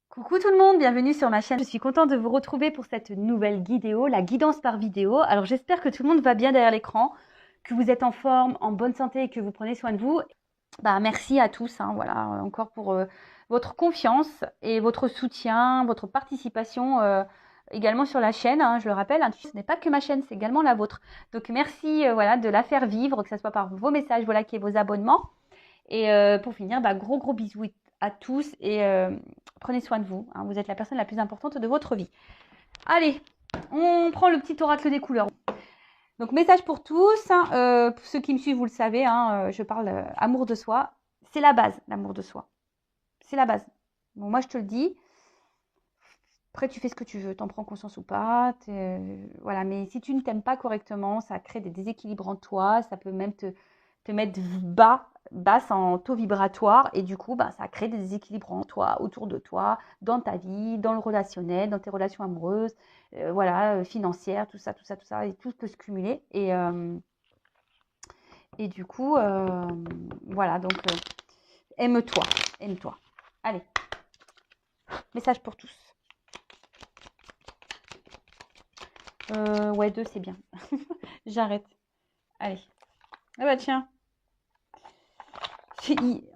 Coucou tout le monde, bienvenue sur ma chaîne. Je suis contente de vous retrouver pour cette nouvelle vidéo, la guidance par vidéo. Alors j'espère que tout le monde va bien derrière l'écran, que vous êtes en forme, en bonne santé et que vous prenez soin de vous. Merci à tous, voilà, encore pour votre confiance et votre soutien, votre participation également sur la chaîne. Je le rappelle, ce n'est pas que ma chaîne, c'est également la vôtre. Donc merci voilà, de la faire vivre, que ce soit par vos messages, vos likes et vos abonnements. Et pour finir, gros bisous à tous et prenez soin de vous. Vous êtes la personne la plus importante de votre vie. Allez, on prend le petit oracle des couleurs. Donc, message pour tous. Pour ceux qui me suivent, vous le savez, je parle amour de soi. C'est la base, l'amour de soi. C'est la base. Bon, moi, je te le dis. Après, tu fais ce que tu veux. T'en prends conscience ou pas. Voilà. Mais si tu ne t'aimes pas correctement, ça crée des déséquilibres en toi. Ça peut même te mettre basse en taux vibratoire et du coup ça crée des déséquilibres en toi, autour de toi, dans ta vie, dans le relationnel, dans tes relations amoureuses, financières, tout ça et tout peut se cumuler et du coup voilà, donc aime-toi. Allez, message pour tous. Ouais, 2 c'est bien. J'arrête. Allez. Ah bah tiens.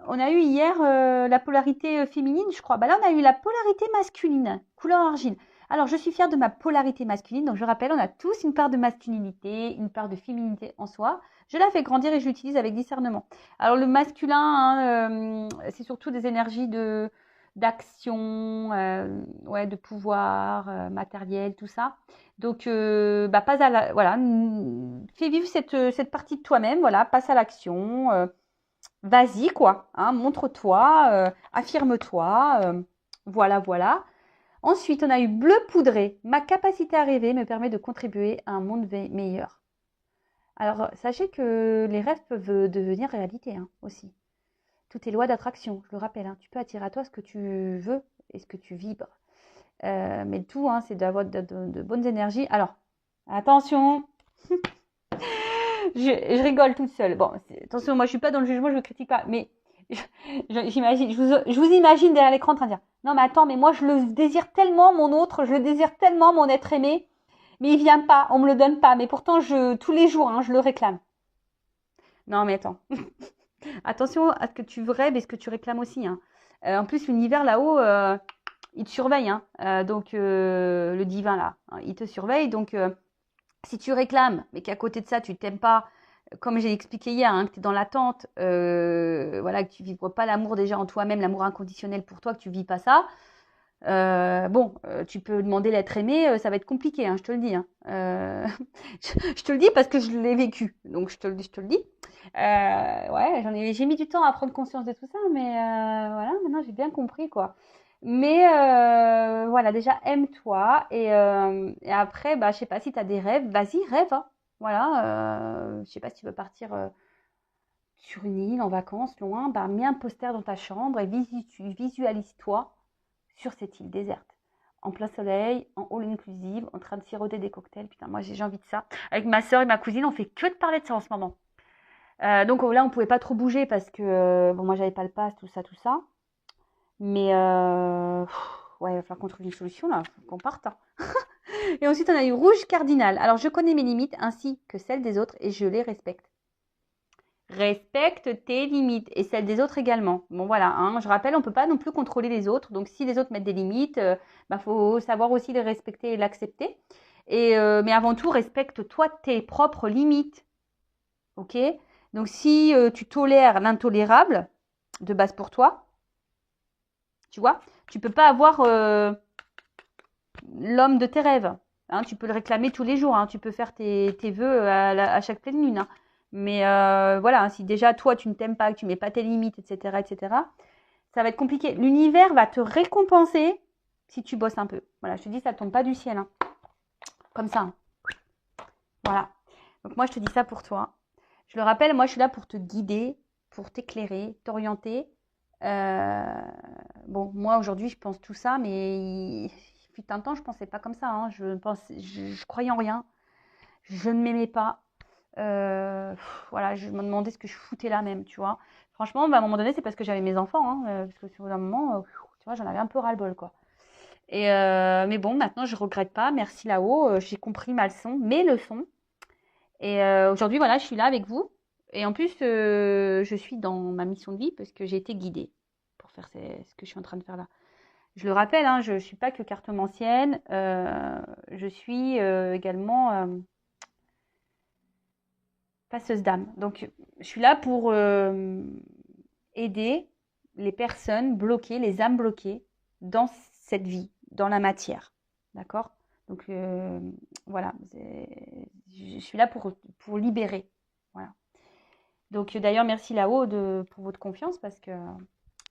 On a eu hier la polarité féminine, je crois. Là, on a eu la polarité masculine, couleur argile. Alors, je suis fière de ma polarité masculine. Donc, je rappelle, on a tous une part de masculinité, une part de féminité en soi. Je la fais grandir et je l'utilise avec discernement. Alors, le masculin, c'est surtout des énergies d'action, de pouvoir, matériel, tout ça. Donc, voilà, fais vivre cette partie de toi-même, voilà, passe à l'action. Vas-y quoi, montre-toi, affirme-toi, voilà. Ensuite, on a eu bleu poudré. Ma capacité à rêver me permet de contribuer à un monde meilleur. Alors, sachez que les rêves peuvent devenir réalité aussi. Tout est loi d'attraction, je le rappelle. Tu peux attirer à toi ce que tu veux et ce que tu vibres. Mais le tout, c'est d'avoir de bonnes énergies. Alors, attention je rigole toute seule. Bon, attention, moi je suis pas dans le jugement, je ne critique pas, mais j'imagine, je vous imagine derrière l'écran en train de dire non mais attends, mais moi je le désire tellement mon autre, je le désire tellement mon être aimé, mais il vient pas, on me le donne pas, mais pourtant tous les jours je le réclame. Non mais attends, attention à ce que tu rêves et ce que tu réclames aussi. En plus l'univers là-haut, il te surveille, donc le divin là, il te surveille, donc si tu réclames, mais qu'à côté de ça, tu t'aimes pas, comme j'ai expliqué hier, que tu es dans l'attente, que tu ne vibres pas l'amour déjà en toi-même, l'amour inconditionnel pour toi, que tu ne vis pas ça, tu peux demander l'être aimé, ça va être compliqué, je te le dis. Je te le dis parce que je l'ai vécu, donc je te le dis. J'ai mis du temps à prendre conscience de tout ça, mais voilà, maintenant j'ai bien compris quoi. Mais voilà, déjà aime-toi et après, je sais pas si tu as des rêves, vas-y, rêve. Voilà, je sais pas si tu veux partir sur une île en vacances, loin, mets un poster dans ta chambre et visualise-toi sur cette île déserte. En plein soleil, en all inclusive, en train de siroter des cocktails. Putain, moi j'ai envie de ça. Avec ma soeur et ma cousine, on fait que de parler de ça en ce moment. Donc là, on pouvait pas trop bouger parce que moi j'avais pas le pass, tout ça. Mais il va falloir qu'on trouve une solution là, qu'on parte. Et ensuite, on a eu rouge cardinal. Alors, je connais mes limites ainsi que celles des autres et je les respecte. Respecte tes limites et celles des autres également. Bon, voilà, je rappelle, on ne peut pas non plus contrôler les autres. Donc, si les autres mettent des limites, faut savoir aussi les respecter et l'accepter. Mais avant tout, respecte-toi tes propres limites. Ok? Donc, si tu tolères l'intolérable, de base pour toi, tu vois, tu peux pas avoir l'homme de tes rêves. Tu peux le réclamer tous les jours. Tu peux faire tes vœux à chaque pleine lune. Mais voilà, si déjà toi tu ne t'aimes pas, que tu mets pas tes limites, etc., ça va être compliqué. L'univers va te récompenser si tu bosses un peu. Voilà, je te dis, ça tombe pas du ciel. Comme ça. Voilà. Donc moi, je te dis ça pour toi. Je le rappelle, moi, je suis là pour te guider, pour t'éclairer, t'orienter. Moi, aujourd'hui, je pense tout ça, mais il fut un temps, je pensais pas comme ça. Je croyais en rien. Je ne m'aimais pas. Voilà, je me demandais ce que je foutais là même, tu vois. Franchement, à un moment donné, c'est parce que j'avais mes enfants, parce que sur un moment, tu vois, j'en avais un peu ras-le-bol, quoi. Mais bon, maintenant, je regrette pas. Merci là-haut. J'ai compris ma leçon, mes leçons. Et aujourd'hui, voilà, je suis là avec vous. Et en plus, je suis dans ma mission de vie parce que j'ai été guidée pour faire ce que je suis en train de faire là. Je le rappelle, hein, je ne suis pas que cartomancienne. Je suis également passeuse d'âme. Donc, je suis là pour aider les personnes bloquées, les âmes bloquées dans cette vie, dans la matière. D'accord? Donc, voilà. Je suis là pour libérer. Voilà. Donc, d'ailleurs, merci là-haut pour votre confiance parce que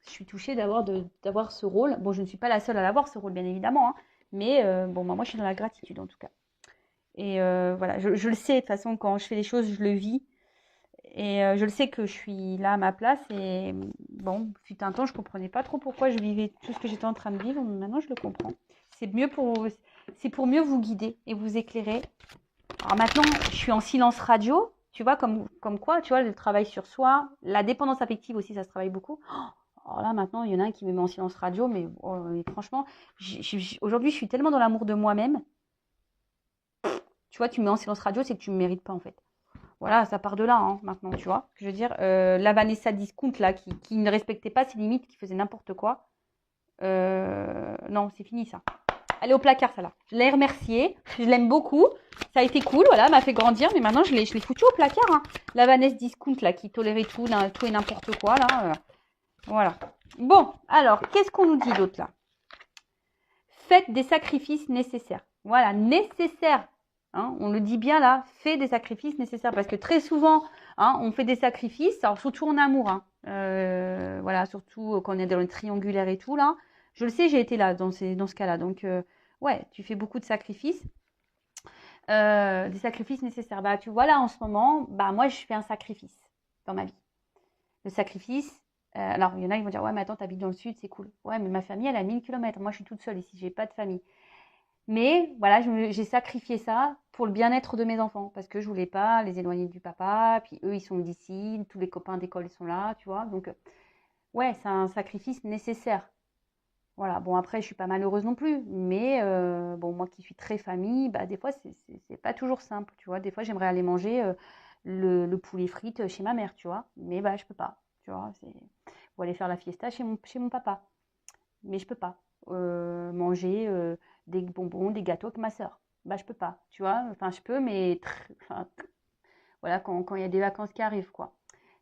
je suis touchée d'avoir ce rôle. Bon, je ne suis pas la seule à l'avoir, ce rôle, bien évidemment. Hein, mais bon, moi, je suis dans la gratitude, en tout cas. Et voilà, je le sais, de toute façon, quand je fais les choses, je le vis. Et je le sais que je suis là à ma place. Et bon, fut un temps, je ne comprenais pas trop pourquoi je vivais tout ce que j'étais en train de vivre. Maintenant, je le comprends. C'est pour mieux vous guider et vous éclairer. Alors maintenant, je suis en silence radio. Tu vois, comme quoi, tu vois, le travail sur soi, la dépendance affective aussi, ça se travaille beaucoup. Alors là, maintenant, il y en a un qui me met en silence radio, mais franchement, aujourd'hui, je suis tellement dans l'amour de moi-même. Tu vois, tu me mets en silence radio, c'est que tu ne me mérites pas, en fait. Voilà, ça part de là, hein, maintenant, tu vois. Je veux dire, la Vanessa Discount, là, qui ne respectait pas ses limites, qui faisait n'importe quoi. Non, c'est fini, ça. Elle est au placard, ça, là. Je l'ai remerciée. Je l'aime beaucoup. Ça a été cool, voilà, elle m'a fait grandir, mais maintenant, je l'ai foutue au placard, hein. La Vanessa Discount, là, qui tolérait tout et n'importe quoi, là. Voilà. Bon, alors, qu'est-ce qu'on nous dit d'autre, là? Faites des sacrifices nécessaires. Voilà, nécessaires. Hein, on le dit bien là, fais des sacrifices nécessaires. Parce que très souvent, hein, on fait des sacrifices, alors surtout en amour. Hein, voilà, surtout quand on est dans le triangulaire et tout là. Je le sais, j'ai été là dans ce cas-là. Donc, ouais, tu fais beaucoup de sacrifices. Des sacrifices nécessaires. Bah, tu vois là en ce moment, bah moi je fais un sacrifice dans ma vie. Le sacrifice, alors il y en a qui vont dire ouais mais attends t'habites dans le sud, c'est cool. Ouais mais ma famille elle a 1000 km. Moi je suis toute seule ici, j'ai pas de famille. Mais voilà, j'ai sacrifié ça pour le bien-être de mes enfants parce que je voulais pas les éloigner du papa. Puis eux ils sont d'ici, tous les copains d'école sont là, tu vois. Donc ouais c'est un sacrifice nécessaire. Voilà, bon après je suis pas malheureuse non plus, mais bon moi qui suis très famille, bah des fois c'est pas toujours simple, tu vois. Des fois j'aimerais aller manger le poulet frites chez ma mère, tu vois, mais bah je peux pas, tu vois. Ou aller faire la fiesta chez mon papa, mais je peux pas. Manger des bonbons, des gâteaux avec ma soeur, bah je peux pas, tu vois. Enfin je peux, mais enfin, voilà quand il y a des vacances qui arrivent quoi.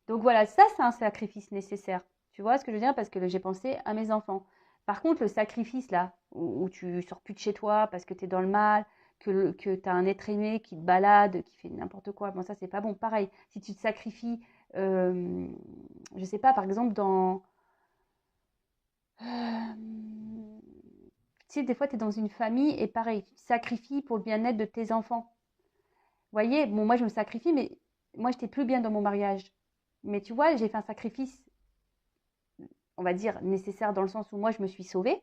Donc voilà, ça c'est un sacrifice nécessaire. Tu vois ce que je veux dire? Parce que j'ai pensé à mes enfants. Par contre, le sacrifice là, où tu sors plus de chez toi parce que tu es dans le mal, que tu as un être aimé qui te balade, qui fait n'importe quoi, bon ça c'est pas bon. Pareil, si tu te sacrifies, je sais pas, par exemple tu sais, des fois tu es dans une famille et pareil, tu te sacrifies pour le bien-être de tes enfants. Vous voyez, bon moi je me sacrifie, mais moi j'étais plus bien dans mon mariage. Mais tu vois, j'ai fait un sacrifice on va dire, nécessaire dans le sens où moi, je me suis sauvée.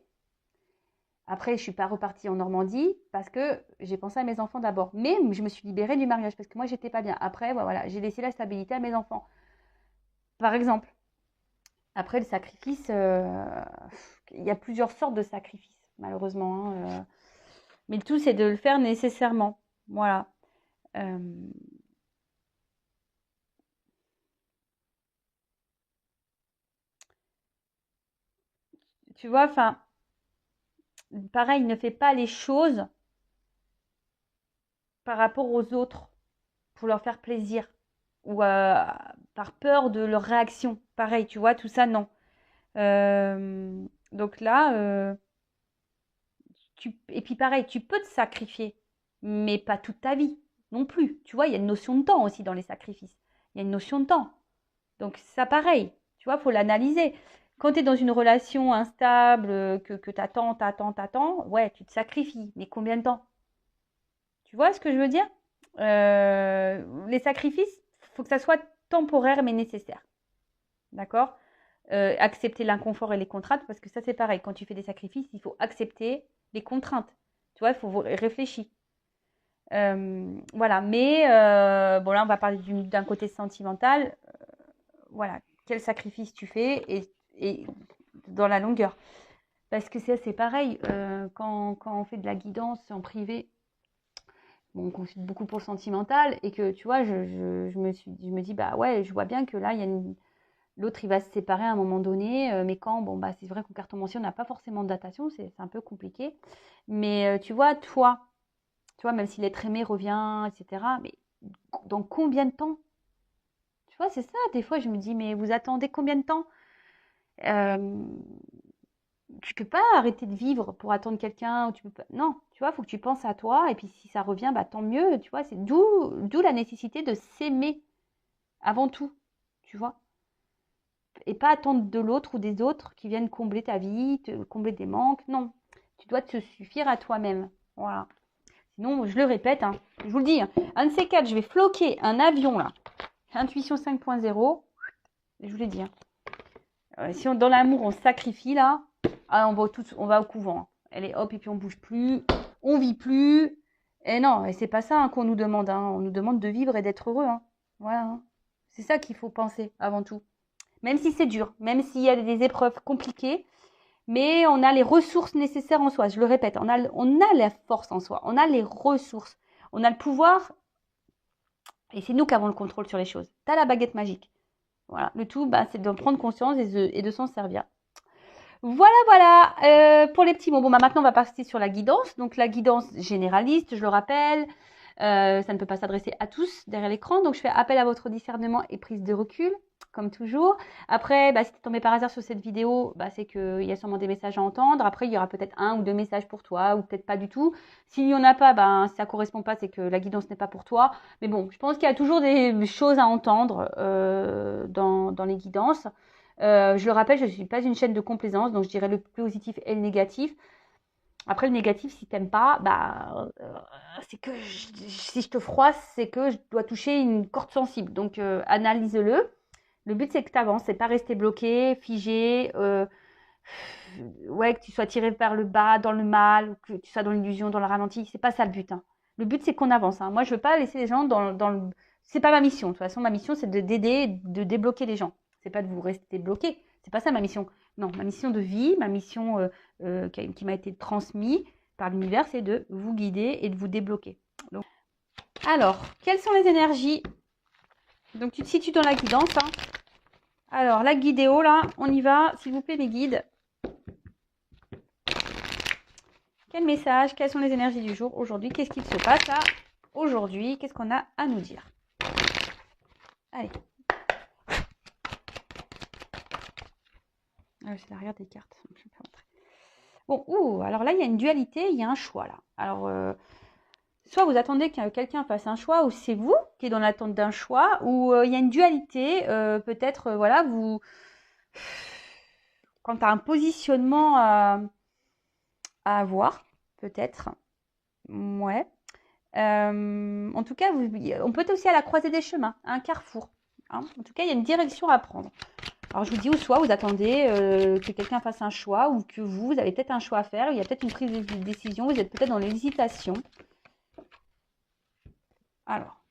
Après, je ne suis pas repartie en Normandie parce que j'ai pensé à mes enfants d'abord. Mais je me suis libérée du mariage parce que moi, j'étais pas bien. Après, voilà, j'ai laissé la stabilité à mes enfants. Par exemple, après le sacrifice, il y a plusieurs sortes de sacrifices, malheureusement. Hein, mais le tout, c'est de le faire nécessairement. Voilà. Euh, tu vois, enfin, pareil, ne fais pas les choses par rapport aux autres pour leur faire plaisir ou par peur de leur réaction. Pareil, tu vois, tout ça, non. Donc là, et puis pareil, tu peux te sacrifier, mais pas toute ta vie non plus. Tu vois, il y a une notion de temps aussi dans les sacrifices. Il y a une notion de temps. Donc ça, pareil, tu vois, il faut l'analyser. Quand tu es dans une relation instable, que tu attends, ouais, tu te sacrifies. Mais combien de temps? Tu vois ce que je veux dire? Les sacrifices, il faut que ça soit temporaire mais nécessaire. D'accord? Accepter l'inconfort et les contraintes, parce que ça c'est pareil. Quand tu fais des sacrifices, il faut accepter les contraintes. Tu vois, il faut réfléchir. Voilà, mais bon là on va parler d'un côté sentimental. Voilà, quel sacrifice tu fais et dans la longueur. Parce que c'est pareil, quand on fait de la guidance en privé, bon, on consulte beaucoup pour le sentimental et que tu vois, je me dis, bah ouais, je vois bien que là, l'autre, il va se séparer à un moment donné, mais quand, bon, bah c'est vrai qu'en cartomancie, on n'a pas forcément de datation, c'est un peu compliqué. Mais tu vois, tu vois, même si l'être aimé revient, etc., mais dans combien de temps? Tu vois, c'est ça, des fois, je me dis, mais vous attendez combien de temps? Euh, Tu peux pas arrêter de vivre pour attendre quelqu'un ou tu peux pas. Non, tu vois, il faut que tu penses à toi et puis si ça revient, bah tant mieux, tu vois. C'est d'où la nécessité de s'aimer avant tout, tu vois, et pas attendre de l'autre ou des autres qui viennent combler ta vie, combler des manques. Non, tu dois te suffire à toi-même. Voilà. Sinon, je le répète, hein, je vous le dis, hein, un de ces quatre, je vais floquer un avion là, Intuition 5.0. Je vous l'ai dit. Hein. Si dans l'amour on se sacrifie là, ah, on va au couvent. Hein. Allez hop, et puis on bouge plus, on vit plus. Et non, et c'est pas ça hein, qu'on nous demande. Hein. On nous demande de vivre et d'être heureux. Hein. Voilà. Hein. C'est ça qu'il faut penser avant tout. Même si c'est dur, même s'il y a des épreuves compliquées, mais on a les ressources nécessaires en soi. Je le répète, on a la force en soi, on a les ressources, on a le pouvoir, et c'est nous qui avons le contrôle sur les choses. T'as la baguette magique. Voilà. Le tout, bah, c'est d'en prendre conscience et de s'en servir. Voilà, voilà, pour les petits mots. Bon, bah maintenant, on va passer sur la guidance. Donc, la guidance généraliste, je le rappelle, ça ne peut pas s'adresser à tous derrière l'écran. Donc, je fais appel à votre discernement et prise de recul, comme toujours. Après, bah, si tu es tombé par hasard sur cette vidéo, bah, c'est qu'il y a sûrement des messages à entendre. Après, il y aura peut-être un ou deux messages pour toi, ou peut-être pas du tout. S'il n'y en a pas, bah, si ça ne correspond pas, c'est que la guidance n'est pas pour toi. Mais bon, je pense qu'il y a toujours des choses à entendre dans les guidances. Je le rappelle, je ne suis pas une chaîne de complaisance, donc je dirais le positif et le négatif. Après, le négatif, si t'aimes pas, bah, c'est que si je te froisse, c'est que je dois toucher une corde sensible. Donc, analyse-le. Le but, c'est que tu avances, c'est pas rester bloqué, figé, ouais, que tu sois tiré vers le bas, dans le mal, que tu sois dans l'illusion, dans le ralenti. C'est pas ça le but. Hein. Le but, c'est qu'on avance. Hein. Moi, je veux pas laisser les gens dans le. C'est pas ma mission. De toute façon, ma mission, c'est d'aider, de débloquer les gens. C'est pas de vous rester bloqué. C'est pas ça ma mission. Non, ma mission de vie, ma mission qui m'a été transmise par l'univers, c'est de vous guider et de vous débloquer. Donc, alors, quelles sont les énergies? Donc, tu te situes dans la guidance. Hein. Alors, la guidéo, là, on y va. S'il vous plaît, mes guides. Quel message? Quelles sont les énergies du jour aujourd'hui? Qu'est-ce qu'il se passe là aujourd'hui? Qu'est-ce qu'on a à nous dire? Allez. Ah, c'est l'arrière des cartes. Je peux montrer. Bon, alors là, il y a une dualité, il y a un choix là. Alors, soit vous attendez que quelqu'un fasse un choix, ou c'est vous qui êtes dans l'attente d'un choix, ou il y a une dualité, peut-être, voilà, quand tu as un positionnement à avoir, peut-être, ouais. En tout cas, on peut être aussi à la croisée des chemins, à un carrefour. Hein. En tout cas, il y a une direction à prendre. Alors, je vous dis, ou soit vous attendez que quelqu'un fasse un choix, ou que vous avez peut-être un choix à faire, il y a peut-être une prise de décision, vous êtes peut-être dans l'hésitation. Alors,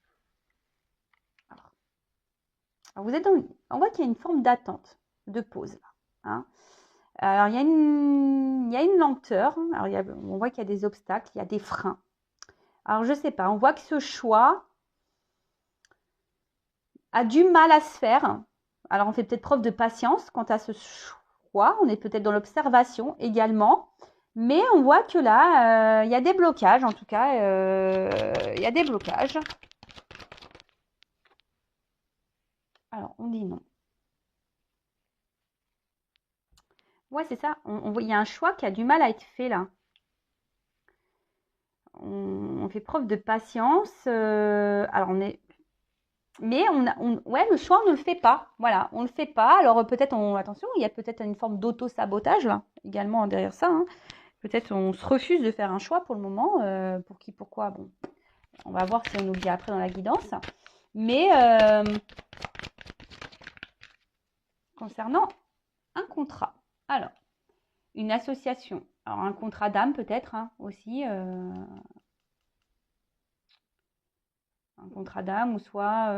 vous êtes on voit qu'il y a une forme d'attente, de pause. Là, hein. Alors, il y a une lenteur. Alors, on voit qu'il y a des obstacles, il y a des freins. Alors, je ne sais pas, on voit que ce choix a du mal à se faire. Alors, on fait peut-être preuve de patience quant à ce choix. On est peut-être dans l'observation également. Mais on voit que là, il y a des blocages. En tout cas, il y a des blocages. Alors, on dit non. Ouais, c'est ça. Il y a un choix qui a du mal à être fait là. On fait preuve de patience. Alors, mais ouais, le choix, on ne le fait pas. Voilà, on ne le fait pas. Alors peut-être, attention, il y a peut-être une forme d'auto-sabotage là, également derrière ça. Hein. Peut-être on se refuse de faire un choix pour le moment. Pour qui, pourquoi, bon. On va voir si on nous le dit après dans la guidance. Mais concernant un contrat. Alors, une association. Alors un contrat d'âme peut-être hein, aussi. Un contrat d'âme ou soit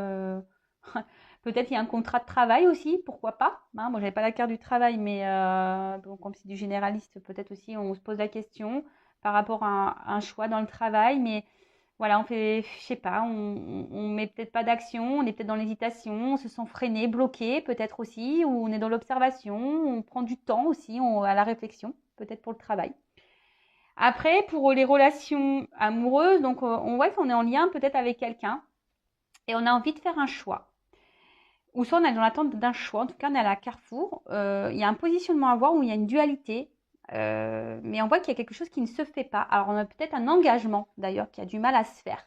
Peut-être il y a un contrat de travail aussi, pourquoi pas, hein. Moi, j'avais pas la carte du travail, mais donc, comme c'est du généraliste, peut-être aussi on se pose la question par rapport à un choix dans le travail. Mais voilà, on fait, je sais pas, on met peut-être pas d'action, on est peut-être dans l'hésitation, on se sent freiné, bloqué, peut-être aussi, ou on est dans l'observation, on prend du temps aussi à la réflexion, peut-être pour le travail. Après, pour les relations amoureuses, donc on est en lien peut-être avec quelqu'un et on a envie de faire un choix. Ou soit on est dans l'attente d'un choix, en tout cas on est à la carrefour. Il y a un positionnement à voir où il y a une dualité, mais on voit qu'il y a quelque chose qui ne se fait pas. Alors on a peut-être un engagement d'ailleurs qui a du mal à se faire.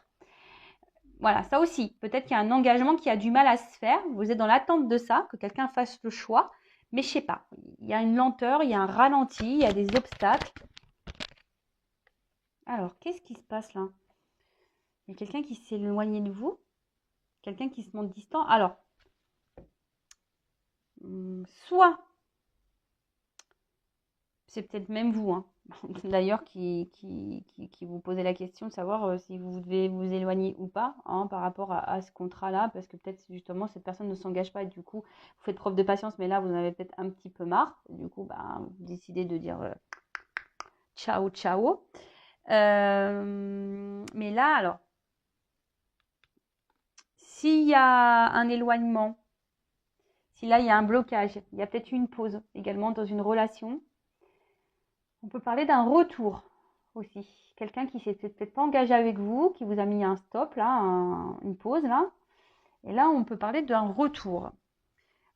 Voilà, ça aussi, peut-être qu'il y a un engagement qui a du mal à se faire. Vous êtes dans l'attente de ça, que quelqu'un fasse le choix, mais je sais pas. Il y a une lenteur, il y a un ralenti, il y a des obstacles. Alors, qu'est-ce qui se passe là? Il y a quelqu'un qui s'est éloigné de vous, quelqu'un qui se montre distant. Alors, soit, c'est peut-être même vous, hein, d'ailleurs, qui vous posez la question de savoir si vous devez vous éloigner ou pas, hein, par rapport à ce contrat-là, parce que peut-être justement cette personne ne s'engage pas et du coup, vous faites preuve de patience, mais là, vous en avez peut-être un petit peu marre. Du coup, vous décidez de dire ciao, ciao. Mais là, alors, s'il y a un éloignement, si là il y a un blocage, il y a peut-être une pause également dans une relation, on peut parler d'un retour aussi. Quelqu'un qui s'est peut-être pas engagé avec vous, qui vous a mis un stop là, une pause là. Et là, on peut parler d'un retour.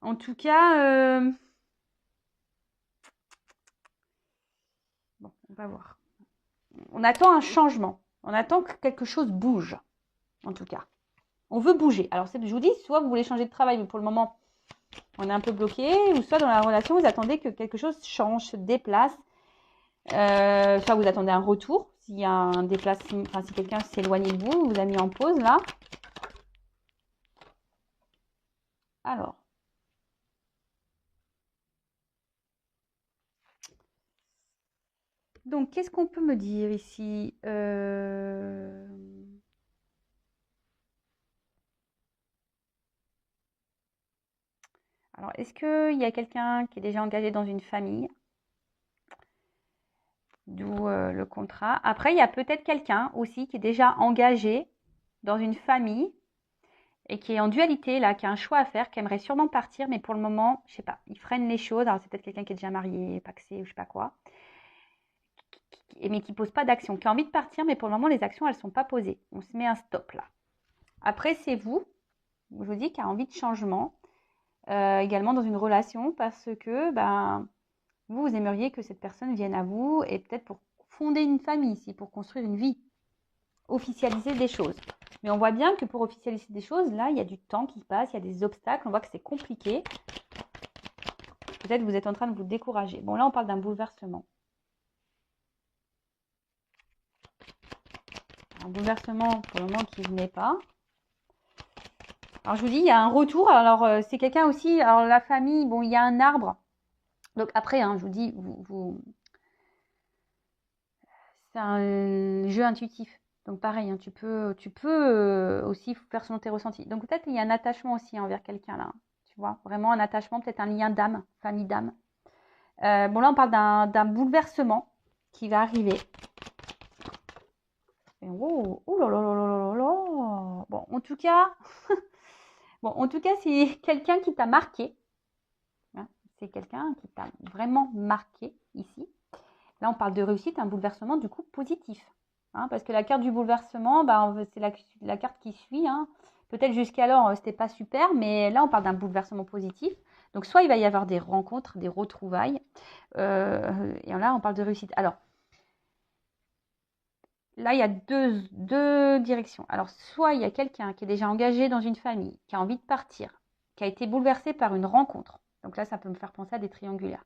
En tout cas, bon, on va voir. On attend un changement. On attend que quelque chose bouge, en tout cas. On veut bouger. Alors, je vous dis, soit vous voulez changer de travail, mais pour le moment, on est un peu bloqué, ou soit dans la relation, vous attendez que quelque chose change, se déplace, soit vous attendez un retour, s'il y a un déplacement, enfin si quelqu'un s'est éloigné de vous, vous a mis en pause là. Alors, donc qu'est-ce qu'on peut me dire ici? Alors, est-ce qu'il y a quelqu'un qui est déjà engagé dans une famille? D'où le contrat. Après, il y a peut-être quelqu'un aussi qui est déjà engagé dans une famille et qui est en dualité, là, qui a un choix à faire, qui aimerait sûrement partir, mais pour le moment, je sais pas, il freine les choses. Alors, c'est peut-être quelqu'un qui est déjà marié, pacsé ou je sais pas quoi, mais qui pose pas d'action, qui a envie de partir, mais pour le moment, les actions, elles sont pas posées. On se met un stop là. Après, c'est vous, je vous dis, qui a envie de changement, également dans une relation, parce que vous aimeriez que cette personne vienne à vous et peut-être pour fonder une famille ici, pour construire une vie, officialiser des choses. Mais on voit bien que pour officialiser des choses, là, il y a du temps qui passe, il y a des obstacles, on voit que c'est compliqué. Peut-être vous êtes en train de vous décourager. Bon, là, on parle d'un bouleversement. Un bouleversement, pour le moment, qui ne venait pas. Alors, je vous dis, il y a un retour. Alors, c'est quelqu'un aussi, alors la famille, bon, il y a un arbre. Donc, après, je vous dis, c'est un jeu intuitif. Donc pareil, tu peux aussi faire selon tes ressentis. Donc peut-être il y a un attachement aussi envers quelqu'un là. Tu vois, vraiment un attachement, peut-être un lien d'âme, famille d'âme. Bon là on parle d'un bouleversement qui va arriver. Et oh là là là là là là. Bon en tout cas, c'est quelqu'un qui t'a marqué. Hein, c'est quelqu'un qui t'a vraiment marqué ici. Là on parle de réussite, un bouleversement du coup positif. Hein, parce que la carte du bouleversement, c'est la carte qui suit. Hein. Peut-être jusqu'alors, c'était pas super, mais là, on parle d'un bouleversement positif. Donc, soit il va y avoir des rencontres, des retrouvailles, et là, on parle de réussite. Alors, là, il y a deux directions. Alors, soit il y a quelqu'un qui est déjà engagé dans une famille, qui a envie de partir, qui a été bouleversé par une rencontre. Donc là, ça peut me faire penser à des triangulaires.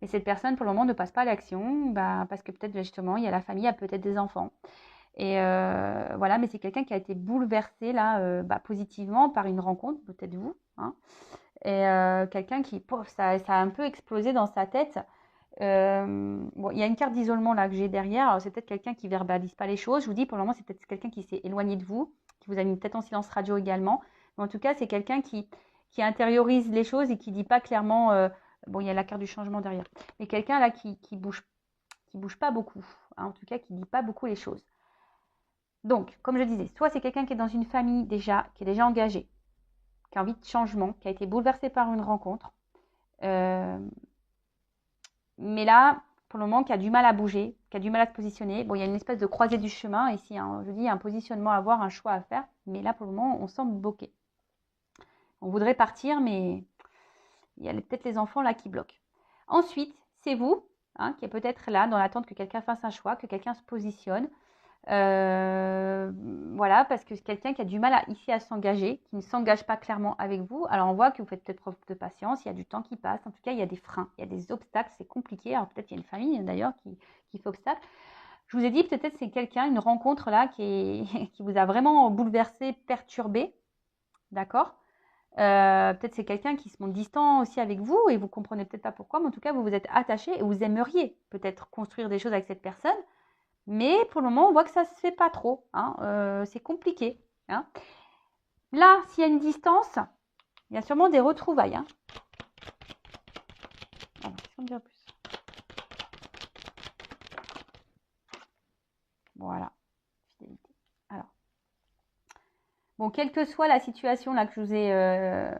Et cette personne, pour le moment, ne passe pas à l'action, parce que peut-être justement, il y a la famille, il y a peut-être des enfants. Et voilà, mais c'est quelqu'un qui a été bouleversé là, positivement par une rencontre, peut-être vous. Hein, et quelqu'un qui, ça a un peu explosé dans sa tête. Bon, il y a une carte d'isolement là que j'ai derrière. Alors c'est peut-être quelqu'un qui verbalise pas les choses. Je vous dis, pour le moment, c'est peut-être quelqu'un qui s'est éloigné de vous, qui vous a mis peut-être en silence radio également, Mais en tout cas, c'est quelqu'un qui intériorise les choses et qui dit pas clairement, bon, il y a la carte du changement derrière, mais quelqu'un là qui bouge pas beaucoup, hein, en tout cas qui dit pas beaucoup les choses. Donc, comme je disais, soit c'est quelqu'un qui est dans une famille déjà, qui est déjà engagé, qui a envie de changement, qui a été bouleversé par une rencontre, mais là, pour le moment, qui a du mal à bouger, qui a du mal à se positionner. Bon, il y a une espèce de croisée du chemin ici, hein, je dis, il y a un positionnement à avoir, un choix à faire, mais là, pour le moment, on semble bloqué. On voudrait partir, mais il y a peut-être les enfants là qui bloquent. Ensuite, c'est vous, hein, qui est peut-être là dans l'attente que quelqu'un fasse un choix, que quelqu'un se positionne. Voilà, parce que c'est quelqu'un qui a du mal ici à s'engager, qui ne s'engage pas clairement avec vous. Alors on voit que vous faites peut-être preuve de patience, il y a du temps qui passe, en tout cas il y a des freins, il y a des obstacles, c'est compliqué. Alors peut-être il y a une famille d'ailleurs qui fait obstacle. Je vous ai dit peut-être c'est quelqu'un, une rencontre là qui vous a vraiment bouleversé, perturbé, d'accord. Peut-être c'est quelqu'un qui se montre distant aussi avec vous et vous comprenez peut-être pas pourquoi, mais en tout cas vous vous êtes attaché et vous aimeriez peut-être construire des choses avec cette personne. Mais pour le moment, on voit que ça ne se fait pas trop. Hein. C'est compliqué. Hein. Là, s'il y a une distance, il y a sûrement des retrouvailles. Hein. Alors, qu'est-ce qu'on me dit en plus ? Voilà. Fidélité. Alors. Bon, quelle que soit la situation là que je vous ai,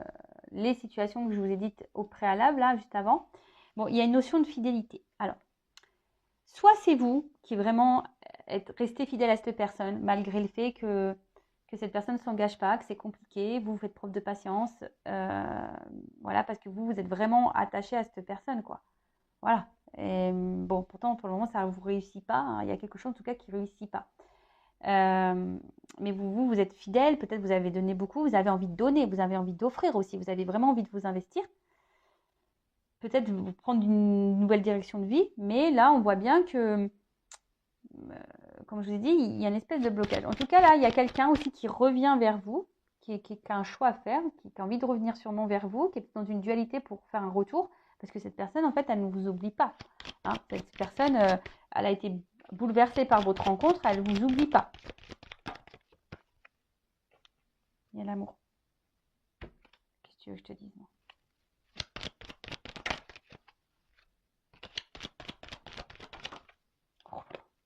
les situations que je vous ai dites au préalable, là, juste avant, bon, il y a une notion de fidélité. Alors, soit c'est vous qui vraiment restez fidèle à cette personne, malgré le fait que cette personne ne s'engage pas, que c'est compliqué, vous faites preuve de patience, voilà, parce que vous êtes vraiment attaché à cette personne, quoi. Voilà. Et, bon, pourtant, pour le moment, ça ne vous réussit pas. Hein. Il y a quelque chose, en tout cas, qui ne réussit pas. Mais vous êtes fidèle, peut-être vous avez donné beaucoup, vous avez envie de donner, vous avez envie d'offrir aussi, vous avez vraiment envie de vous investir. Peut-être vous prendre une nouvelle direction de vie, mais là, on voit bien que comme je vous ai dit, il y a une espèce de blocage. En tout cas, là, il y a quelqu'un aussi qui revient vers vous, qui a un choix à faire, qui a envie de revenir sûrement vers vous, qui est dans une dualité pour faire un retour, parce que cette personne, en fait, elle ne vous oublie pas. Hein. Cette personne, elle a été bouleversée par votre rencontre, elle ne vous oublie pas. Il y a l'amour. Qu'est-ce que tu veux que je te dise, moi ?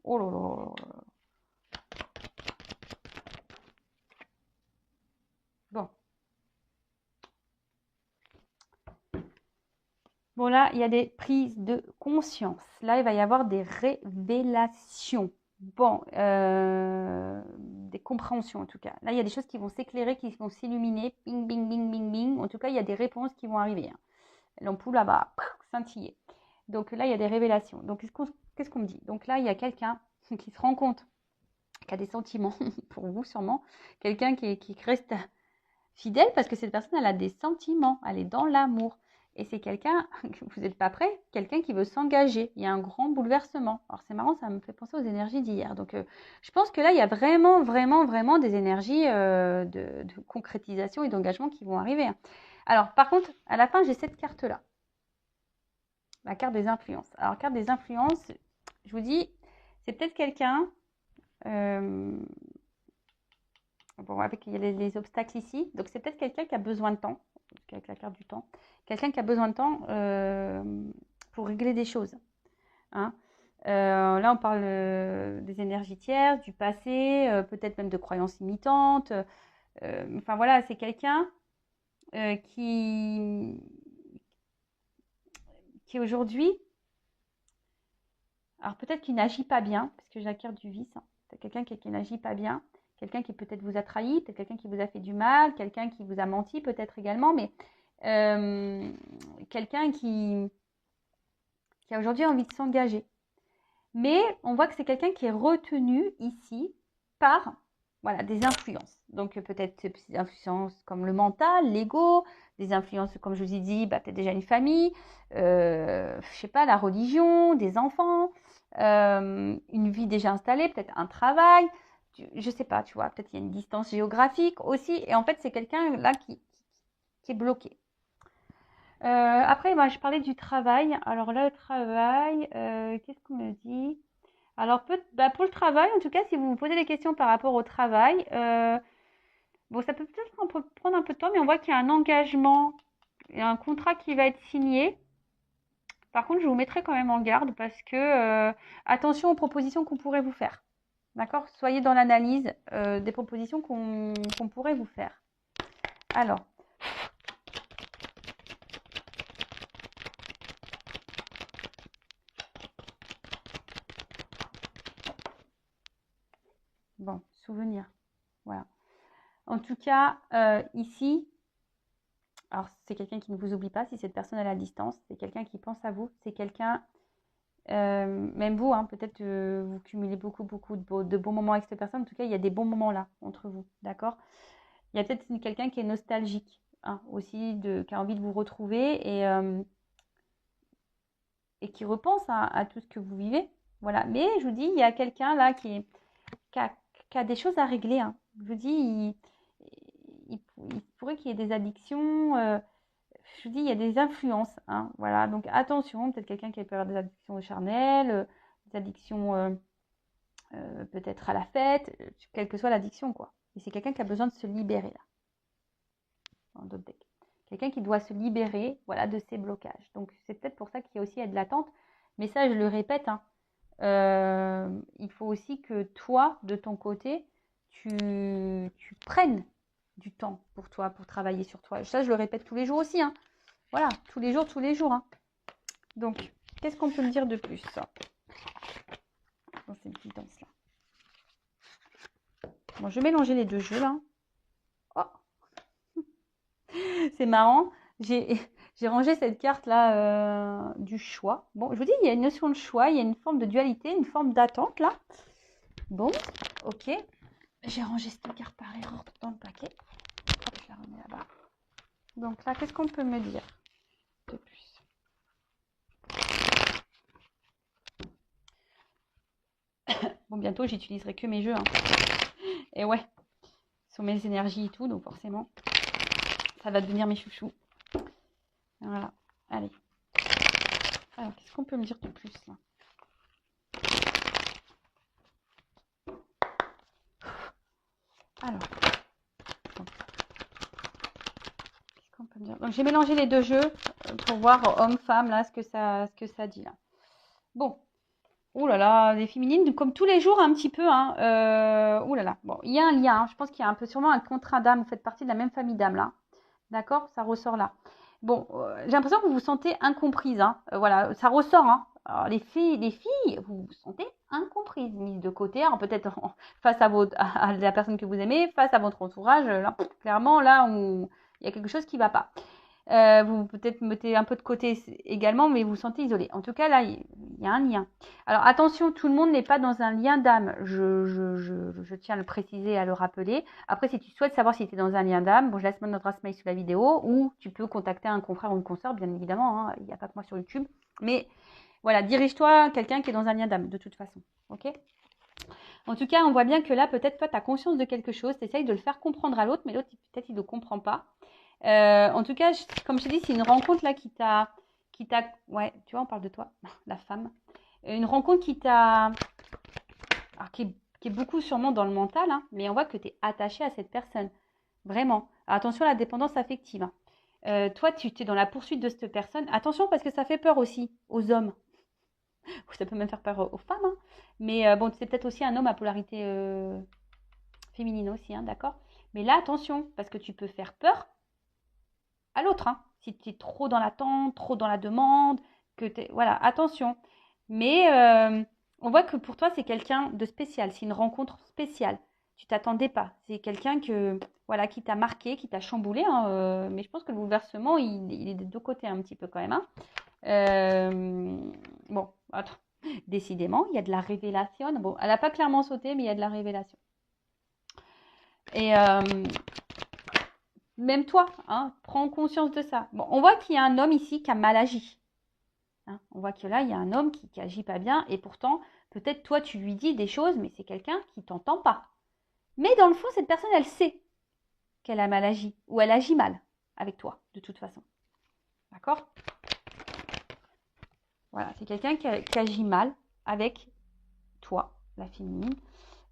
Oh là là là là. Bon. Bon, là, il y a des prises de conscience. Là, il va y avoir des révélations. Bon, des compréhensions en tout cas. Là, il y a des choses qui vont s'éclairer, qui vont s'illuminer. Bing, bing, bing, bing, bing. En tout cas, il y a des réponses qui vont arriver. Hein. L'ampoule là-bas, scintiller. Donc là, il y a des révélations. Donc, qu'est-ce qu'on me dit ? Donc là, il y a quelqu'un qui se rend compte, qui a des sentiments, pour vous sûrement. Quelqu'un qui reste fidèle parce que cette personne, elle a des sentiments. Elle est dans l'amour. Et c'est quelqu'un, vous n'êtes pas prêt, quelqu'un qui veut s'engager. Il y a un grand bouleversement. Alors c'est marrant, ça me fait penser aux énergies d'hier. Donc je pense que là, il y a vraiment, vraiment, vraiment des énergies de concrétisation et d'engagement qui vont arriver. Alors par contre, à la fin, j'ai cette carte-là. La carte des influences. Alors carte des influences, je vous dis, c'est peut-être quelqu'un... bon, avec il y a les obstacles ici. Donc c'est peut-être quelqu'un qui a besoin de temps, avec la carte du temps. Quelqu'un qui a besoin de temps pour régler des choses. Hein. Là, on parle des énergies tierces, du passé, peut-être même de croyances limitantes. Enfin voilà, c'est quelqu'un qui aujourd'hui, alors peut-être qu'il n'agit pas bien, parce que j'ai la carte du vice. Hein. C'est quelqu'un qui n'agit pas bien, quelqu'un qui peut-être vous a trahi, peut-être quelqu'un qui vous a fait du mal, quelqu'un qui vous a menti peut-être également, mais quelqu'un qui a aujourd'hui envie de s'engager. Mais on voit que c'est quelqu'un qui est retenu ici par voilà, des influences. Donc peut-être des influences comme le mental, l'ego, des influences, comme je vous ai dit, peut-être déjà une famille, je sais pas, la religion, des enfants, une vie déjà installée, peut-être un travail, je sais pas, tu vois, peut-être il y a une distance géographique aussi. Et en fait, c'est quelqu'un là qui est bloqué. Après, moi, je parlais du travail. Alors là, le travail, qu'est-ce qu'on me dit ? Alors, pour le travail, en tout cas, si vous vous posez des questions par rapport au travail, Bon, ça peut peut-être prendre un peu de temps, mais on voit qu'il y a un engagement et un contrat qui va être signé. Par contre, je vous mettrai quand même en garde parce que attention aux propositions qu'on pourrait vous faire. D'accord? Soyez dans l'analyse des propositions qu'on pourrait vous faire. Alors, bon, souvenir. Voilà. En tout cas, ici, alors c'est quelqu'un qui ne vous oublie pas si cette personne est à la distance. C'est quelqu'un qui pense à vous. C'est quelqu'un, même vous, hein, peut-être vous cumulez beaucoup de bons moments avec cette personne. En tout cas, il y a des bons moments là entre vous. D'accord? Il y a peut-être quelqu'un qui est nostalgique hein, aussi, qui a envie de vous retrouver et qui repense à tout ce que vous vivez. Voilà. Mais je vous dis, il y a quelqu'un là qui a des choses à régler. Hein. Je vous dis, il pourrait qu'il y ait des addictions. Je vous dis, il y a des influences. Hein, voilà. Donc attention, peut-être quelqu'un qui peut avoir des addictions charnelles, des addictions peut-être à la fête, quelle que soit l'addiction, quoi. Et c'est quelqu'un qui a besoin de se libérer là. Dans d'autres decks. Quelqu'un qui doit se libérer voilà, de ses blocages. Donc c'est peut-être pour ça qu'il y a aussi de l'attente. Mais ça, je le répète, hein, il faut aussi que toi, de ton côté, tu prennes du temps pour toi, pour travailler sur toi. Ça, je le répète tous les jours aussi. Hein. Voilà, tous les jours. Hein. Donc, qu'est-ce qu'on peut me dire de plus dans cette guidance-là? Bon, je vais mélanger les deux jeux, là. Oh, c'est marrant. J'ai rangé cette carte-là du choix. Bon, je vous dis, il y a une notion de choix, il y a une forme de dualité, une forme d'attente, là. Bon, ok. J'ai rangé cette carte par erreur dans le paquet. Hop, je la remets là-bas. Donc là, qu'est-ce qu'on peut me dire de plus? Bon, bientôt, j'utiliserai que mes jeux. Hein. Et ouais, sur mes énergies et tout, donc forcément, ça va devenir mes chouchous. Voilà, allez. Alors, qu'est-ce qu'on peut me dire de plus là? Alors, qu'est-ce qu'on peut me dire? Donc, j'ai mélangé les deux jeux pour voir homme-femme, là, ce que ça dit là. Bon. Ouh là là, des féminines, comme tous les jours un petit peu. Hein. Ouh là là. Bon, il y a un lien. Hein. Je pense qu'il y a un peu sûrement un contrat d'âme. Vous faites partie de la même famille d'âme là. D'accord? Ça ressort là. Bon, j'ai l'impression que vous vous sentez incomprise. Hein. Voilà, ça ressort. Hein. Alors, les filles, vous vous sentez incomprises, mises de côté. Alors peut-être face à la personne que vous aimez, face à votre entourage. Là, clairement, là, il y a quelque chose qui ne va pas. Vous peut-être mettez un peu de côté également, mais vous vous sentez isolé. En tout cas, là, il y a un lien. Alors attention, tout le monde n'est pas dans un lien d'âme. Je tiens à le préciser, à le rappeler. Après, si tu souhaites savoir si tu es dans un lien d'âme, bon, je laisse mon adresse mail sous la vidéo ou tu peux contacter un confrère ou une consoeur, bien évidemment. Hein, il n'y a pas que moi sur YouTube. Mais voilà, dirige-toi à quelqu'un qui est dans un lien d'âme, de toute façon. Ok ? En tout cas, on voit bien que là, peut-être toi, tu as conscience de quelque chose, tu essayes de le faire comprendre à l'autre, mais l'autre, peut-être, il ne le comprend pas. En tout cas, comme je t'ai dit, c'est une rencontre là qui t'a, ouais, tu vois, on parle de toi, la femme. Une rencontre qui t'a, qui est beaucoup sûrement dans le mental, hein, mais on voit que tu es attaché à cette personne, vraiment. Alors, attention à la dépendance affective. Hein. Toi, tu es dans la poursuite de cette personne. Attention parce que ça fait peur aussi aux hommes. Ça peut même faire peur aux femmes. Hein. Mais bon, c'est peut-être aussi un homme à polarité féminine aussi, hein, d'accord? Mais là, attention, parce que tu peux faire peur à l'autre. Hein. Si tu es trop dans l'attente, trop dans la demande, voilà, attention. Mais on voit que pour toi, c'est quelqu'un de spécial. C'est une rencontre spéciale. Tu t'attendais pas. C'est quelqu'un voilà, qui t'a marqué, qui t'a chamboulé. Hein, mais je pense que le bouleversement, il est de deux côtés un petit peu quand même. Hein. Bon, attends. Décidément, il y a de la révélation. Bon, elle n'a pas clairement sauté, mais il y a de la révélation. Et même toi, hein, prends conscience de ça. Bon, on voit qu'il y a un homme ici qui a mal agi. Hein, on voit que là, il y a un homme qui agit pas bien. Et pourtant, peut-être toi, tu lui dis des choses, mais c'est quelqu'un qui t'entend pas. Mais dans le fond, cette personne, elle sait qu'elle a mal agi. Ou elle agit mal avec toi, de toute façon. D'accord ? Voilà, c'est quelqu'un qui agit mal avec toi, la féminine.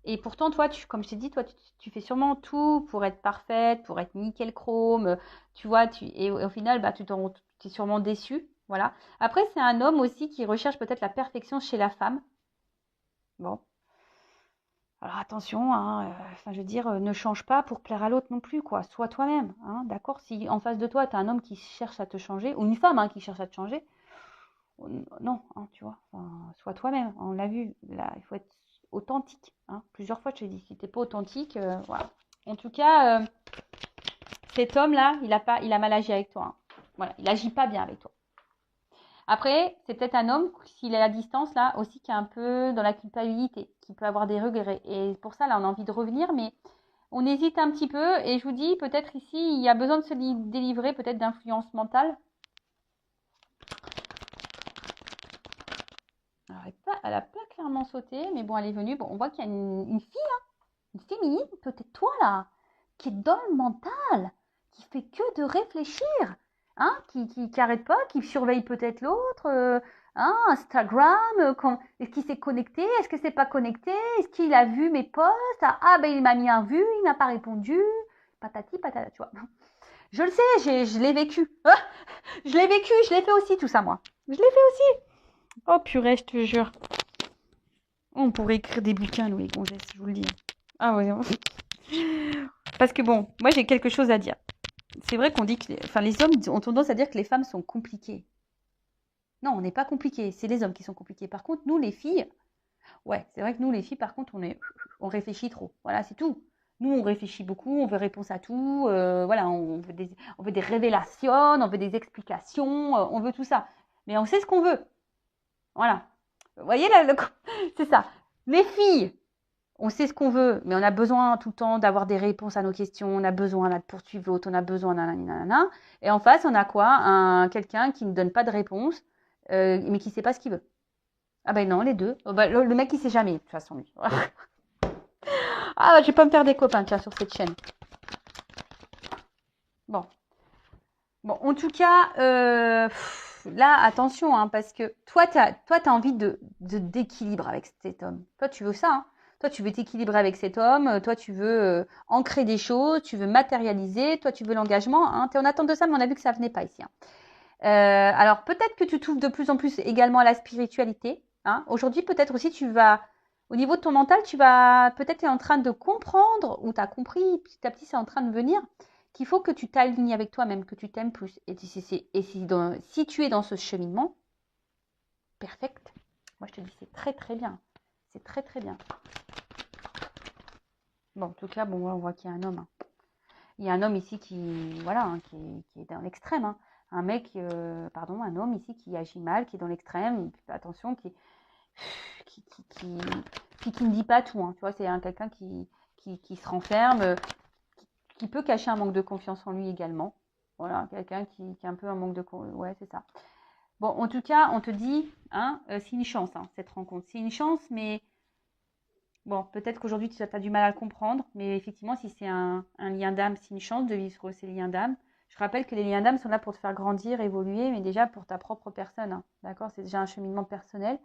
Et pourtant, toi, comme je t'ai dit, toi, tu fais sûrement tout pour être parfaite, pour être nickel chrome, tu vois, et au final, bah, tu es sûrement déçu. Voilà. Après, c'est un homme aussi qui recherche peut-être la perfection chez la femme. Bon. Alors attention, hein, enfin, je veux dire, ne change pas pour plaire à l'autre non plus, quoi. Sois toi-même, hein, d'accord? Si en face de toi, tu as un homme qui cherche à te changer, ou une femme qui cherche à te changer, non, hein, tu vois, enfin, sois toi-même. On l'a vu, là, il faut être authentique. Hein. Plusieurs fois, je te dis, si t'es pas authentique, voilà. En tout cas, cet homme-là, il a mal agi avec toi. Hein. Voilà, il agit pas bien avec toi. Après, c'est peut-être un homme, s'il est à distance, là, aussi, qui est un peu dans la culpabilité, qui peut avoir des regrets. Et pour ça, là, on a envie de revenir, mais on hésite un petit peu. Et je vous dis, peut-être ici, il y a besoin de se délivrer, peut-être d'influence mentale. Alors, elle a pas clairement sauté, mais bon, elle est venue. Bon, on voit qu'il y a une fille, hein, une féminine, peut-être toi, là, qui est dans le mental, qui fait que de réfléchir, hein, qui arrête pas, qui surveille peut-être l'autre, hein, Instagram, est-ce qu'il s'est connecté, est-ce que c'est pas connecté, est-ce qu'il a vu mes posts, ah ben il m'a mis un vu, il n'a pas répondu, patati patata, tu vois. Je le sais, je l'ai vécu, je l'ai vécu, je l'ai fait aussi tout ça moi, je l'ai fait aussi. Oh purée, je te jure. On pourrait écrire des bouquins, nous les gonzesses, je vous le dis. Ah ouais. Parce que bon, moi j'ai quelque chose à dire. C'est vrai qu'on dit que les hommes ont tendance à dire que les femmes sont compliquées. Non, on n'est pas compliqués, c'est les hommes qui sont compliqués. Par contre, nous les filles, ouais, c'est vrai que nous les filles, par contre, on réfléchit trop. Voilà, c'est tout. Nous, on réfléchit beaucoup, on veut réponse à tout. Voilà, on veut des révélations, on veut des explications, on veut tout ça. Mais on sait ce qu'on veut. Voilà. Vous voyez là, c'est ça. Les filles, on sait ce qu'on veut, mais on a besoin tout le temps d'avoir des réponses à nos questions. On a besoin de poursuivre l'autre, on a besoin nanana. Et en face, on a quoi? Quelqu'un qui ne donne pas de réponse, mais qui ne sait pas ce qu'il veut. Ah ben non, les deux. Oh, bah, le mec, il sait jamais, de toute façon, lui. Ah, je vais pas me faire des copains, tiens, sur cette chaîne. Bon. Bon, en tout cas, là, attention, hein, parce que toi, tu as envie d'équilibre avec cet homme. Toi, tu veux ça, hein. Toi, tu veux t'équilibrer avec cet homme. Toi, tu veux ancrer des choses. Tu veux matérialiser. Toi, tu veux l'engagement. Hein. Tu es en attente de ça, mais on a vu que ça venait pas ici. Hein. Alors, peut-être que tu t'ouvres de plus en plus également à la spiritualité. Hein. Aujourd'hui, peut-être aussi, au niveau de ton mental, tu vas peut-être être en train de comprendre, ou tu as compris, petit à petit, c'est en train de venir, qu'il faut que tu t'alignes avec toi-même, que tu t'aimes plus. Et si tu es dans ce cheminement, perfect. Moi, je te dis, c'est très, très bien. C'est très, très bien. Bon, en tout cas, bon, on voit qu'il y a un homme. Hein. Il y a un homme ici voilà, hein, qui est dans l'extrême. Hein. Un homme ici qui agit mal, qui est dans l'extrême. Attention, qui ne dit pas tout. Hein. Tu vois, c'est quelqu'un qui se renferme, qui peut cacher un manque de confiance en lui également. Voilà, quelqu'un qui a un peu un manque de confiance. Ouais, c'est ça. Bon, en tout cas, on te dit, hein, c'est une chance, hein, cette rencontre. C'est une chance, mais bon, peut-être qu'aujourd'hui, tu as du mal à le comprendre. Mais effectivement, si c'est un lien d'âme, c'est une chance de vivre ces liens d'âme. Je rappelle que les liens d'âme sont là pour te faire grandir, évoluer, mais déjà pour ta propre personne. Hein, d'accord? C'est déjà un cheminement personnel.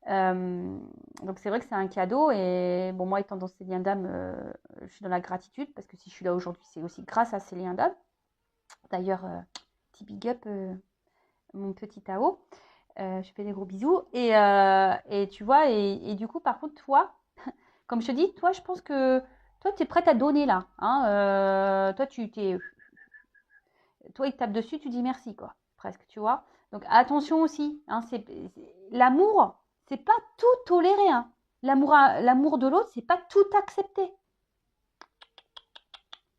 Donc c'est vrai que c'est un cadeau et bon, moi étant dans ces liens d'âme, je suis dans la gratitude parce que si je suis là aujourd'hui, c'est aussi grâce à ces liens d'âme. D'ailleurs, petit big up, mon petit Tao. Je fais des gros bisous et tu vois, et du coup, par contre, toi, comme je te dis, toi, je pense que toi, tu es prête à donner là. Hein, toi, toi, il te tape dessus, tu dis merci, quoi, presque, tu vois. Donc attention aussi, hein, l'amour, c'est pas tout tolérer. Hein. L'amour de l'autre, c'est pas tout accepter.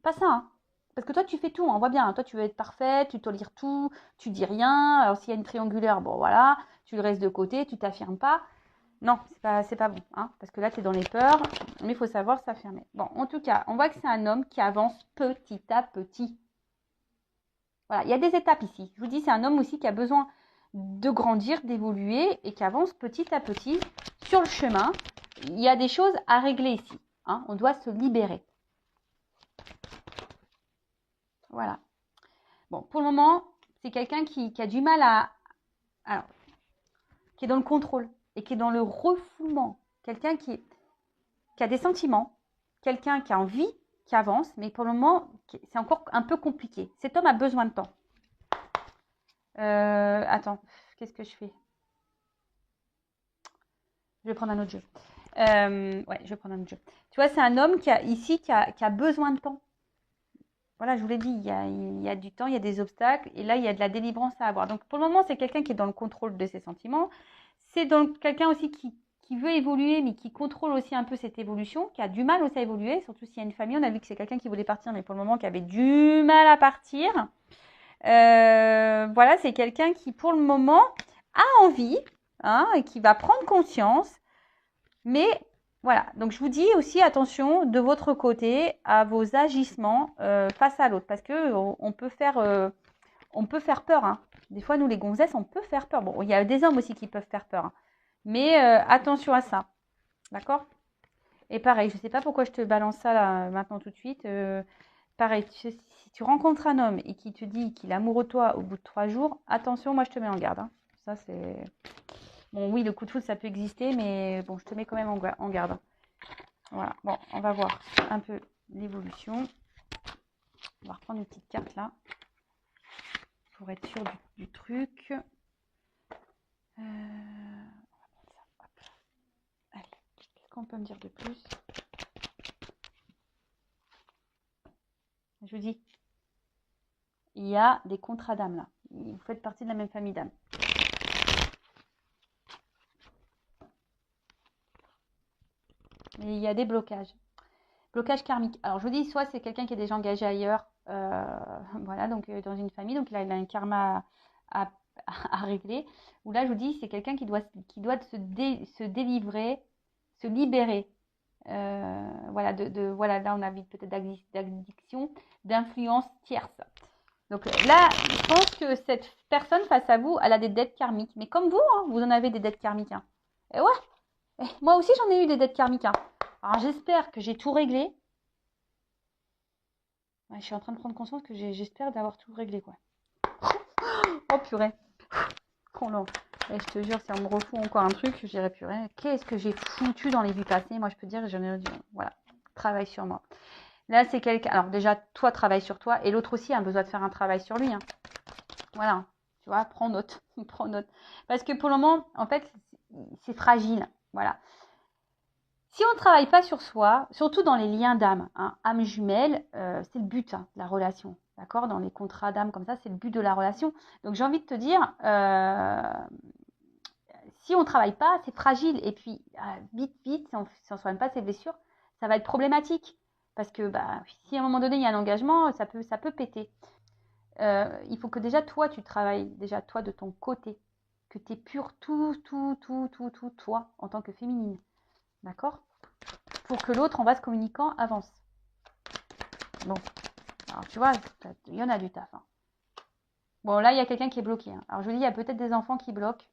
Pas ça. Hein. Parce que toi, tu fais tout, on voit bien. Hein. Toi, tu veux être parfaite, tu tolères tout, tu dis rien. Alors s'il y a une triangulaire, bon voilà, tu le restes de côté, tu t'affirmes pas. Non, c'est pas bon, hein, parce que là, tu es dans les peurs, mais il faut savoir s'affirmer. Bon, en tout cas, on voit que c'est un homme qui avance petit à petit. Voilà, il y a des étapes ici. Je vous dis, c'est un homme aussi qui a besoin de grandir, d'évoluer et qui avance petit à petit sur le chemin. Il y a des choses à régler ici. Hein, on doit se libérer. Voilà. Bon, pour le moment, c'est quelqu'un qui a du mal qui est dans le contrôle et qui est dans le refoulement. Quelqu'un qui est qui a des sentiments, quelqu'un qui a envie, qui avance, mais pour le moment, c'est encore un peu compliqué. Cet homme a besoin de temps. Attends, qu'est-ce que je fais? Je vais prendre un autre jeu. Ouais, je vais prendre un autre jeu. Tu vois, c'est un homme qui a besoin de temps. Voilà, je vous l'ai dit, il y a du temps, il y a des obstacles, et là, il y a de la délivrance à avoir. Donc, pour le moment, c'est quelqu'un qui est dans le contrôle de ses sentiments. C'est donc quelqu'un aussi qui veut évoluer, mais qui contrôle aussi un peu cette évolution, qui a du mal aussi à évoluer, surtout s'il y a une famille. On a vu que c'est quelqu'un qui voulait partir, mais pour le moment, qui avait du mal à partir. Voilà, c'est quelqu'un qui, pour le moment, a envie, hein, et qui va prendre conscience. Mais voilà, donc je vous dis aussi attention de votre côté à vos agissements face à l'autre, parce que on peut faire peur. Hein. Des fois, nous les gonzesses, on peut faire peur. Bon, il y a des hommes aussi qui peuvent faire peur, hein. Mais attention à ça, d'accord? Et pareil, je ne sais pas pourquoi je te balance ça là, maintenant tout de suite. Pareil, si tu rencontres un homme et qui te dit qu'il est amoureux de toi au bout de 3 jours, attention, moi je te mets en garde. Hein. Ça c'est... Bon, oui, le coup de foudre, ça peut exister, mais bon, je te mets quand même en garde. Voilà, bon, on va voir un peu l'évolution. On va reprendre une petite carte là, pour être sûr du truc. On va prendre ça, hop. Allez, qu'est-ce qu'on peut me dire de plus? Je vous dis, il y a des contrats d'âme là. Vous faites partie de la même famille d'âme. Mais il y a des blocages. Blocage karmique. Alors, je vous dis, soit c'est quelqu'un qui est déjà engagé ailleurs, voilà, donc dans une famille, donc il a un karma à régler. Ou là, je vous dis, c'est quelqu'un qui doit se délivrer, se libérer. Voilà, voilà, là, on a vu peut-être d'addiction, d'influence tierce. Donc là, je pense que cette personne face à vous, elle a des dettes karmiques. Mais comme vous, hein, vous en avez des dettes karmiques. Hein. Et ouais, moi aussi, j'en ai eu des dettes karmiques. Hein. Alors j'espère que j'ai tout réglé. Ouais, je suis en train de prendre conscience que j'espère d'avoir tout réglé, quoi. Oh purée. Oh non. Et je te jure, si on me refout encore un truc, je dirais purée. Qu'est-ce que j'ai foutu dans les vies passées? Moi, je peux dire, j'en ai dit, voilà, travaille sur moi. Là, c'est quelqu'un. Alors déjà, toi, travaille sur toi, et l'autre aussi a besoin de faire un travail sur lui. Hein. Voilà. Tu vois, prends note. Prends note. Parce que pour le moment, en fait, c'est fragile. Voilà. Si on ne travaille pas sur soi, surtout dans les liens d'âme, hein, âme jumelle, c'est le but de la relation. D'accord? Dans les contrats d'âme comme ça, c'est le but de la relation. Donc j'ai envie de te dire, si on ne travaille pas, c'est fragile. Et puis, vite, si on ne soigne pas ses blessures, ça va être problématique. Parce que si à un moment donné, il y a un engagement, ça peut péter. Il faut que déjà, toi, tu travailles déjà, toi, de ton côté. Que tu es pur tout, toi, en tant que féminine. D'accord? Pour que l'autre, en vase communicant, avance. Bon, alors tu vois, il y en a du taf. Hein. Bon, là, il y a quelqu'un qui est bloqué. Hein. Alors je vous dis, il y a peut-être des enfants qui bloquent.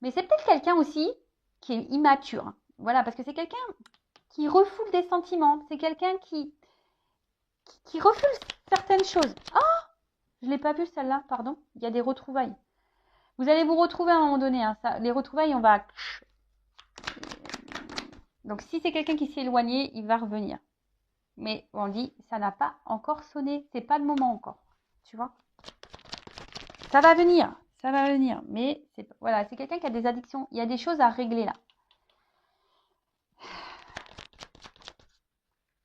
Mais c'est peut-être quelqu'un aussi qui est immature. Hein. Voilà, parce que c'est quelqu'un qui refoule des sentiments. C'est quelqu'un qui refuse certaines choses. Ah, je ne l'ai pas vu celle-là, pardon. Il y a des retrouvailles. Vous allez vous retrouver à un moment donné. Hein, ça, les retrouvailles, on va... Donc si c'est quelqu'un qui s'est éloigné, il va revenir. Mais on dit, ça n'a pas encore sonné. C'est pas le moment encore. Tu vois? Ça va venir. Ça va venir. Mais voilà, c'est quelqu'un qui a des addictions. Il y a des choses à régler là.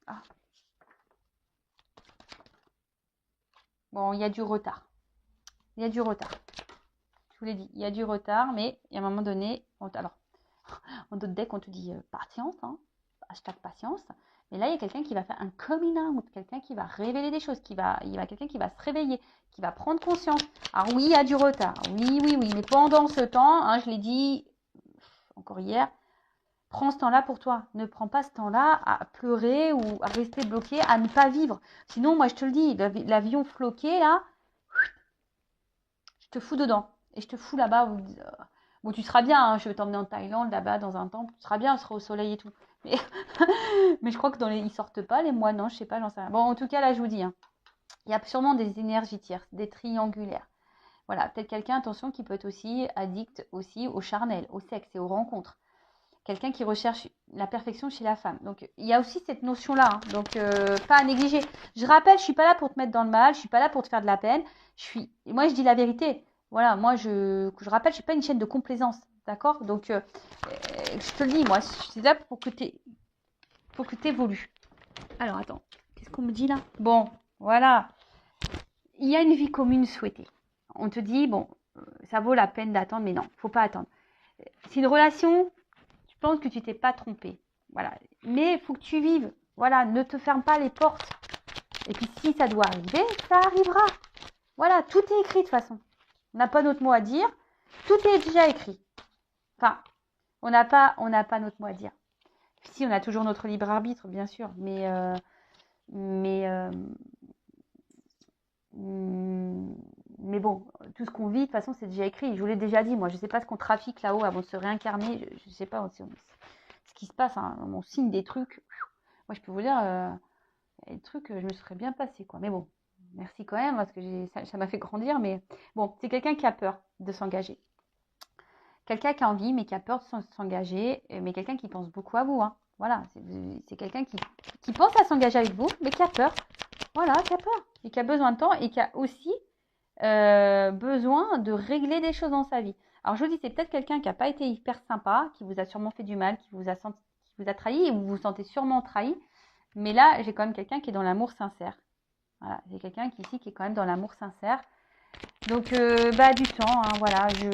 Ah. Bon, il y a du retard. Il y a du retard. Je vous l'ai dit, il y a du retard, mais il y a un moment donné, alors, en d'autres decks, on te dit patience, hein, hashtag patience. Mais là, il y a quelqu'un qui va faire un coming out, quelqu'un qui va révéler des choses, il y a quelqu'un qui va se réveiller, qui va prendre conscience. Alors oui, il y a du retard, oui, mais pendant ce temps, hein, je l'ai dit encore hier, prends ce temps-là pour toi. Ne prends pas ce temps-là à pleurer ou à rester bloqué, à ne pas vivre. Sinon, moi, je te le dis, l'avion floqué, là, je te fous dedans. Et je te fous là-bas. Bon, tu seras bien, hein, je vais t'emmener en Thaïlande, là-bas, dans un temple. Tu seras bien, on sera au soleil et tout. Mais, mais je crois que ils sortent pas, les moines, non, je sais pas, j'en sais rien. Bon, en tout cas, là, je vous dis, hein, il y a sûrement des énergies tierces, des triangulaires. Voilà, peut-être quelqu'un, attention, qui peut être aussi addict aussi au charnel, au sexe et aux rencontres. quelqu'un qui recherche la perfection chez la femme. Donc, il y a aussi cette notion-là, hein. Donc, pas à négliger. Je rappelle, je suis pas là pour te mettre dans le mal, je suis pas là pour te faire de la peine. Moi, je dis la vérité. Voilà, moi, je rappelle, je suis pas une chaîne de complaisance, d'accord? Donc, je te le dis, moi, je suis là pour que tu évolues. Alors, attends, qu'est-ce qu'on me dit là? Bon, voilà. Il y a une vie commune souhaitée. On te dit, bon, ça vaut la peine d'attendre, mais non, faut pas attendre. C'est une relation, tu penses que tu t'es pas trompé. Voilà. Mais il faut que tu vives. Voilà, ne te ferme pas les portes. Et puis, si ça doit arriver, ça arrivera. Voilà, tout est écrit de toute façon. On n'a pas notre mot à dire. Tout est déjà écrit. Enfin, on n'a pas notre mot à dire. Si, on a toujours notre libre arbitre, bien sûr. Mais bon, tout ce qu'on vit, de toute façon, c'est déjà écrit. Je vous l'ai déjà dit, moi, je ne sais pas ce qu'on trafique là-haut avant de se réincarner. Je ne sais pas ce qui se passe. Hein. On signe des trucs. Moi, je peux vous dire, des trucs, je me serais bien passé, quoi. Mais bon, merci quand même, parce que ça m'a fait grandir. Mais bon, c'est quelqu'un qui a peur de s'engager. Quelqu'un qui a envie, mais qui a peur de s'engager. Mais quelqu'un qui pense beaucoup à vous. Hein. Voilà, c'est quelqu'un qui pense à s'engager avec vous, mais qui a peur. Voilà, qui a peur. Et qui a besoin de temps et qui a aussi besoin de régler des choses dans sa vie. Alors je vous dis, c'est peut-être quelqu'un qui n'a pas été hyper sympa, qui vous a sûrement fait du mal, qui vous a trahi et vous vous sentez sûrement trahi. Mais là, j'ai quand même quelqu'un qui est dans l'amour sincère. Voilà, j'ai quelqu'un ici qui est quand même dans l'amour sincère. Donc, du temps, hein, voilà, du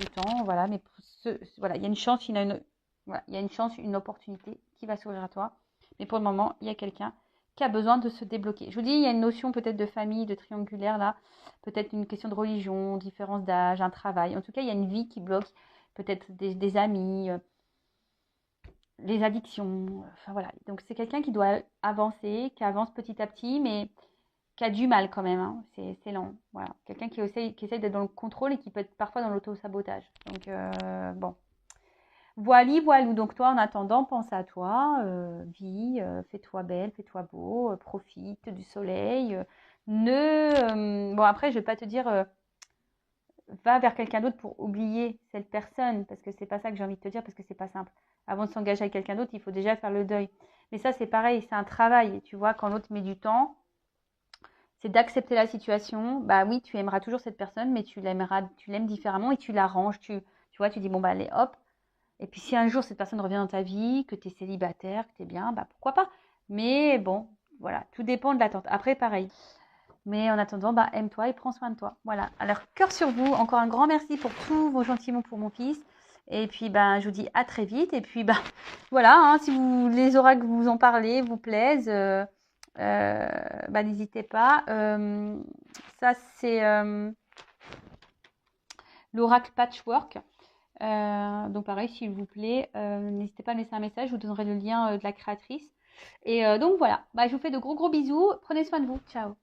temps, voilà. Mais voilà, il y a une chance, voilà, il y a une chance, une opportunité qui va s'ouvrir à toi. Mais pour le moment, il y a quelqu'un qui a besoin de se débloquer. Je vous dis, il y a une notion peut-être de famille, de triangulaire là, peut-être une question de religion, différence d'âge, un travail. En tout cas, il y a une vie qui bloque, peut-être des amis, les addictions. Enfin voilà. Donc c'est quelqu'un qui doit avancer, qui avance petit à petit, mais qui a du mal quand même. Hein. C'est lent. Voilà. Quelqu'un qui essaye d'être dans le contrôle et qui peut être parfois dans l'auto-sabotage. Donc bon. Voilou. Donc toi, en attendant, pense à toi, vis, fais-toi belle, fais-toi beau, profite du soleil. Bon, après, je vais pas te dire, va vers quelqu'un d'autre pour oublier cette personne, parce que c'est pas ça que j'ai envie de te dire, parce que c'est pas simple. Avant de s'engager avec quelqu'un d'autre, il faut déjà faire le deuil. Mais ça, c'est pareil, c'est un travail. Tu vois, quand l'autre met du temps, c'est d'accepter la situation. Bah oui, tu aimeras toujours cette personne, mais tu l'aimes différemment et tu l'arranges. Tu vois, tu dis, bon, bah allez, hop. Et puis si un jour cette personne revient dans ta vie, que tu es célibataire, que tu es bien, bah pourquoi pas. Mais bon, voilà, tout dépend de l'attente. Après, pareil. Mais en attendant, bah aime-toi et prends soin de toi. Voilà. Alors, cœur sur vous. Encore un grand merci pour tous vos gentils mots pour mon fils. Et puis, ben, je vous dis à très vite. Et puis, bah, voilà, hein, si les oracles vous en parlez, vous plaisent, bah, n'hésitez pas. Ça, c'est l'oracle Patchwork. Donc pareil, s'il vous plaît, n'hésitez pas à me laisser un message, je vous donnerai le lien de la créatrice. Et donc voilà, bah, je vous fais de gros bisous, prenez soin de vous, ciao.